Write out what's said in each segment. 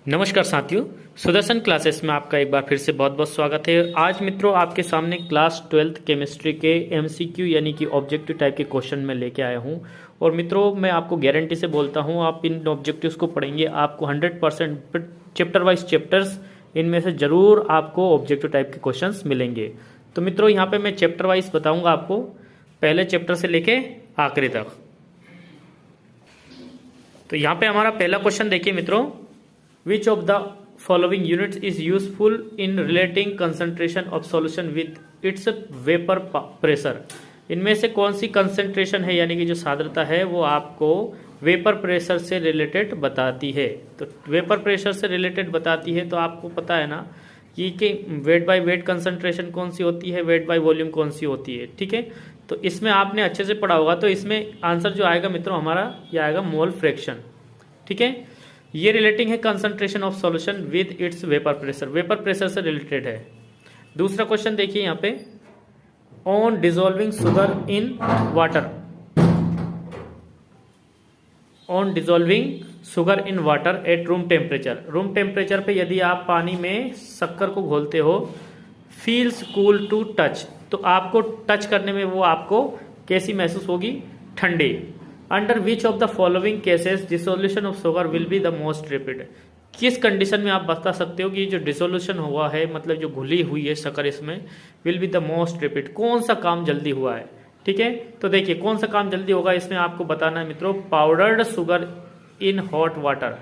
नमस्कार साथियों, सुदर्शन क्लासेस में आपका एक बार फिर से बहुत बहुत स्वागत है। आज मित्रों आपके सामने क्लास 12th केमिस्ट्री के एमसीक्यू यानी कि ऑब्जेक्टिव टाइप के क्वेश्चन में लेके आया हूं। और मित्रों मैं आपको गारंटी से बोलता हूं, आप इन ऑब्जेक्टिव्स को पढ़ेंगे आपको 100% चैप्टर वाइज चैप्टर्स इनमें से ज़रूर आपको ऑब्जेक्टिव टाइप के क्वेश्चन मिलेंगे। तो मित्रों यहाँ पर मैं चैप्टर वाइज बताऊँगा आपको, पहले चैप्टर से लेके आखिरी तक। तो यहाँ पे हमारा पहला क्वेश्चन देखिए मित्रों, Which of the following units is useful in relating concentration of solution with its vapor pressure? इनमें से कौन सी कंसंट्रेशन है यानी कि जो सांद्रता है वो आपको वेपर प्रेशर से रिलेटेड बताती है। तो वेपर प्रेशर से रिलेटेड बताती है तो आपको पता है ना कि वेट बाय वेट कंसंट्रेशन कौन सी होती है, वेट बाय वॉल्यूम कौन सी होती है। ठीक है, तो इसमें आपने अच्छे से पढ़ा होगा। तो इसमें आंसर जो आएगा मित्रों हमारा ये आएगा मोल फ्रैक्शन। ठीक है, ये रिलेटिंग है concentration of solution with its vapour pressure, vapour pressure से रिलेटेड है। दूसरा क्वेश्चन देखिए यहाँ पे, on dissolving sugar in water, on dissolving sugar in water at room temperature, room temperature पे यदि आप पानी में शक्कर को घोलते हो, फील्स कूल टू टच, तो आपको टच करने में वो आपको कैसी महसूस होगी, ठंडी। Under which of the following cases dissolution of sugar will be the most rapid, किस कंडीशन में आप बता सकते हो कि जो डिसोल्यूशन हुआ है मतलब जो घुली हुई है शक्कर इसमें, will be the most rapid, कौन सा काम जल्दी हुआ है। ठीक है, तो देखिए कौन सा काम जल्दी होगा इसमें आपको बताना है मित्रों, powdered sugar in hot water.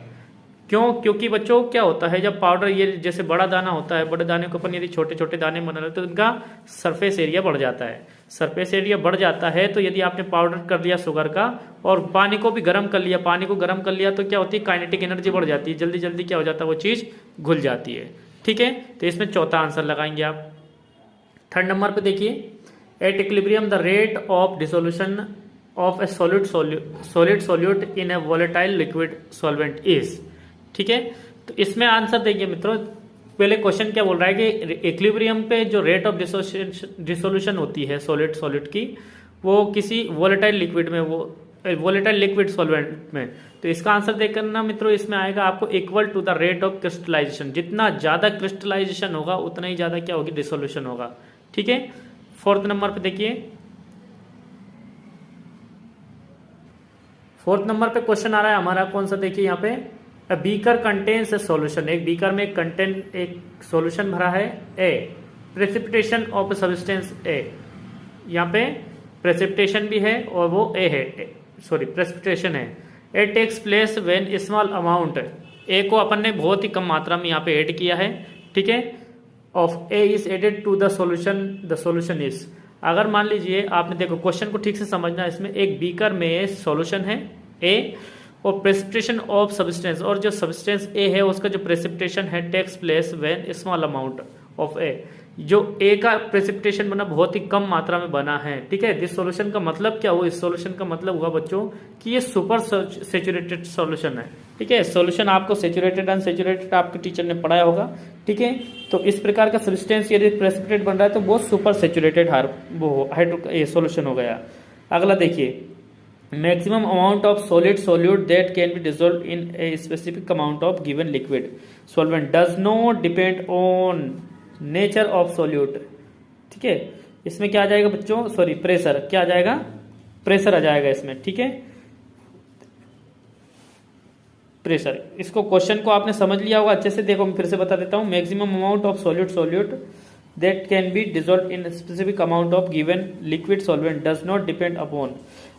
क्यों? क्योंकि बच्चों क्या होता है, जब पाउडर ये जैसे बड़ा दाना होता है, बड़े दाने के ऊपर यदि छोटे छोटे दाने बना रहे तो उनका सरफेस एरिया बढ़ जाता है। सरफेस एरिया बढ़ जाता है तो यदि आपने पाउडर कर दिया शुगर का और पानी को भी गर्म कर लिया, पानी को गर्म कर लिया तो क्या होती है, काइनेटिक एनर्जी बढ़ जाती है, जल्दी जल्दी क्या हो जाता है वो चीज घुल जाती है। ठीक है, तो इसमें चौथा आंसर लगाएंगे आप। थर्ड नंबर पे देखिए, at equilibrium the rate of dissolution of A solid solute in A volatile liquid solvent is. ठीक है, तो इसमें आंसर देखिए मित्रों, पहले क्वेश्चन क्या बोल रहा है कि इक्विलिब्रियम पे जो रेट ऑफ डिसोल्यूशन होती है सॉलिड की, वो किसी वोलेटाइल लिक्विड में, वो वोलेटाइल लिक्विड सॉल्वेंट में। तो इसका आंसर देख करना मित्रों, इसमें आएगा आपको equal to the rate of crystallization, जितना ज्यादा क्रिस्टलाइजेशन होगा उतना ही ज्यादा क्या होगी, डिसोल्यूशन होगा। ठीक है, फोर्थ नंबर पे देखिए, फोर्थ नंबर पे क्वेश्चन आ रहा है हमारा कौन सा, देखिए यहाँ पे, A beaker contains a solution, एक बीकर में एक सॉल्यूशन भरा है, ए प्रेसिपिटेशन ऑफ ए सब्सटेंस ए, यहाँ पे प्रेसिपिटेशन भी है और वो ए है, सॉरी प्रेसिपिटेशन है। ए takes place when small amount, ए को अपन ने बहुत ही कम मात्रा में यहाँ पे ऐड किया है। ठीक है, of a is added to the solution is, अगर मान लीजिए आपने, देखो क्वेश्चन को ठीक से समझना, इसमें एक बीकर में सॉल्यूशन है ए और प्रेसिपिटेशन ऑफ सब्सटेंस, और जो सब्सटेंस ए है उसका जो प्रेसिपिटेशन है takes place when small amount of ए, जो ए का प्रेसिपिटेशन बना बहुत ही कम मात्रा में बना है। ठीक है, दिस सॉल्यूशन का मतलब क्या हुआ, इस सॉल्यूशन का मतलब हुआ बच्चों कि ये सुपर सेचुरेटेड सॉल्यूशन है। ठीक है, सॉल्यूशन आपको सेचुरेटेड अनसेचुरेटेड आपके टीचर ने पढ़ाया होगा। ठीक है, तो इस प्रकार का सब्सटेंस यदि प्रेसिपिटेट बन रहा है तो वो सुपर सेचुरेटेड सॉल्यूशन हो गया। अगला देखिए, maximum amount of solid solute that can be dissolved in a specific amount of given liquid solvent does not depend on nature of solute। ठीक है, इसमें क्या आ जाएगा बच्चों, सॉरी प्रेशर, क्या आ जाएगा, प्रेशर आ जाएगा इसमें। ठीक है, प्रेशर, इसको क्वेश्चन को आपने समझ लिया होगा अच्छे से। देखो मैं फिर से बता देता हूं, maximum amount of solute that can be dissolved in a specific amount of given liquid solvent does not depend upon।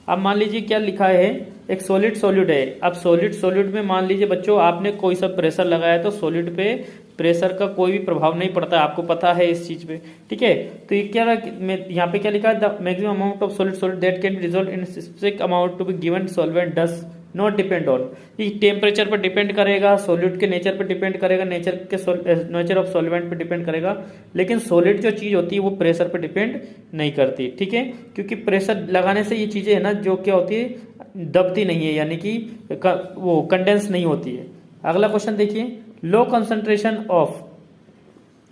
अब मान लीजिए क्या लिखा है, एक सॉलिड सॉल्यूट है। अब सॉलिड में मान लीजिए बच्चों आपने कोई सा प्रेशर लगाया तो सॉलिड पे प्रेशर का कोई भी प्रभाव नहीं पड़ता है, आपको पता है इस चीज पे। ठीक है, तो ये क्या यहाँ पे क्या लिखा है, the maximum amount of solid that can be dissolved in specific amount to be given solvent does not depend on, ये टेम्परेचर पर डिपेंड करेगा, सॉलिड के नेचर पर डिपेंड करेगा, नेचर ऑफ सॉल्वेंट पर डिपेंड करेगा, लेकिन सॉलिड जो चीज होती है वो प्रेशर पर डिपेंड नहीं करती। ठीक है, क्योंकि प्रेशर लगाने से ये चीजें है ना जो क्या होती है, दबती नहीं है, यानी कि वो कंडेंस नहीं होती है। अगला क्वेश्चन देखिए, low concentration of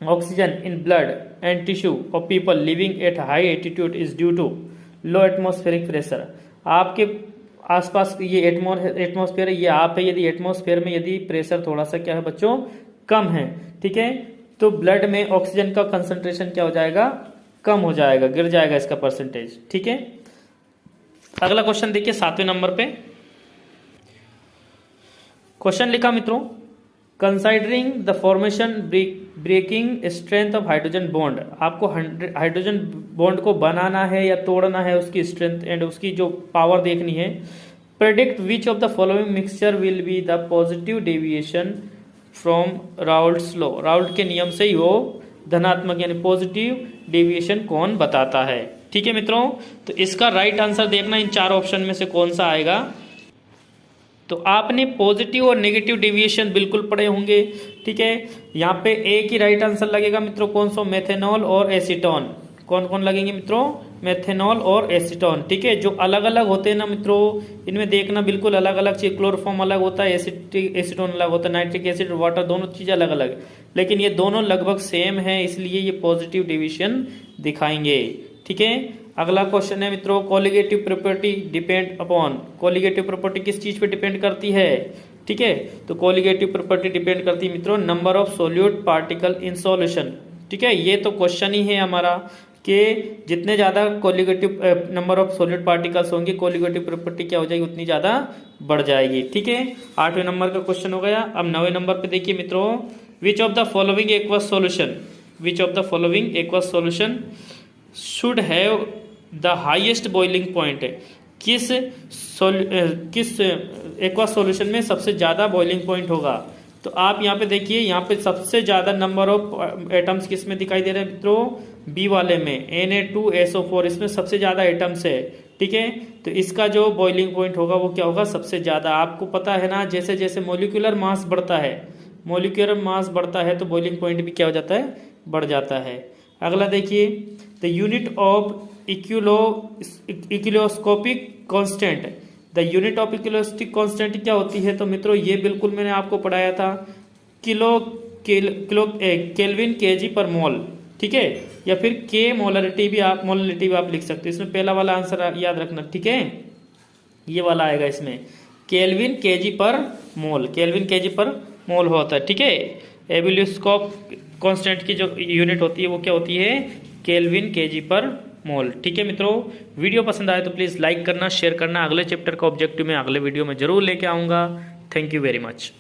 oxygen in blood and tissue of people living at high altitude is due to low atmospheric pressure. आपके आसपास ये एटमॉस्फेयर है, ये आप है, यदि एटमॉस्फेयर में यदि प्रेशर थोड़ा सा क्या है बच्चों कम है, ठीक है, तो ब्लड में ऑक्सीजन का कंसंट्रेशन क्या हो जाएगा, कम हो जाएगा, गिर जाएगा इसका परसेंटेज, ठीक है। अगला क्वेश्चन देखिए 7वें नंबर पे क्वेश्चन लिखा मित्रों, considering the formation breaking strength of hydrogen bond, आपको हाइड्रोजन बॉन्ड को बनाना है या तोड़ना है, उसकी स्ट्रेंथ एंड उसकी जो पावर देखनी है। Predict which of the following mixture will be the positive deviation from Raoult's law, Raoult के नियम से ही वो धनात्मक यानी पॉजिटिव डेविएशन कौन बताता है, ठीक है मित्रों। तो इसका राइट आंसर देखना इन 4 ऑप्शन में से कौन सा आएगा। तो आपने पॉजिटिव और नेगेटिव डेविएशन बिल्कुल पढ़े होंगे, ठीक है। यहाँ पे एक ही राइट आंसर लगेगा मित्रों, कौन सा, मेथेनॉल और एसीटोन। कौन कौन लगेंगे मित्रों, मेथेनॉल और एसीटोन, ठीक है। जो अलग अलग होते हैं ना मित्रों, इनमें देखना बिल्कुल अलग अलग चीज, क्लोरोफॉर्म अलग होता है, एसीटोन अलग होता है, नाइट्रिक एसिड और वाटर दोनों चीजें अलग अलग, लेकिन ये दोनों लगभग सेम है, इसलिए ये पॉजिटिव डेविएशन दिखाएंगे, ठीक है। अगला क्वेश्चन है मित्रों, colligative property depend upon, colligative property किस चीज पे डिपेंड करती है, ठीक है। तो कोलिगेटिव प्रॉपर्टी डिपेंड करती है मित्रों number of solute particle in solution, ठीक है। ये तो क्वेश्चन ही है हमारा कि जितने ज्यादा colligative number of solute particles होंगे, कोलिगेटिव प्रॉपर्टी क्या हो जाएगी, उतनी ज्यादा बढ़ जाएगी, ठीक है। 8वें नंबर का क्वेश्चन हो गया। अब 9वें नंबर पे देखिए मित्रों, which of the following aqueous solution, which of the following aqueous solution should have the highest boiling point है, किस एक्वस सॉल्यूशन में सबसे ज्यादा बॉइलिंग पॉइंट होगा। तो आप यहाँ पे देखिए, यहाँ पे सबसे ज्यादा नंबर ऑफ एटम्स किस में दिखाई दे रहे हैं मित्रों, बी वाले में, Na2SO4, इसमें सबसे ज्यादा एटम्स है, ठीक है। तो इसका जो बॉइलिंग पॉइंट होगा वो क्या होगा, सबसे ज्यादा। आपको पता है ना, जैसे जैसे मोलिकुलर मास बढ़ता है, मोलिकुलर मास बढ़ता है तो बॉइलिंग पॉइंट भी क्या हो जाता है, बढ़ जाता है। अगला देखिए, the unit of ebullioscopic constant, the unit of ebullioscopic constant क्या होती है। तो मित्रों ये बिल्कुल मैंने आपको पढ़ाया था, केल्विन केजी पर मोल, ठीक है, या फिर के मोलरिटी भी आप लिख सकते हो। इसमें पहला वाला आंसर याद रखना, ठीक है, ये वाला आएगा इसमें, केल्विन केजी पर मोल, केल्विन केजी पर मोल होता है, ठीक है। एबिलियोस्कोप कांस्टेंट की जो यूनिट होती है वो क्या होती है, केल्विन केजी पर मोल, ठीक है मित्रों। वीडियो पसंद आए तो प्लीज़ लाइक करना, शेयर करना। अगले चैप्टर का ऑब्जेक्टिव मैं अगले वीडियो में जरूर लेके आऊँगा। Thank you very much.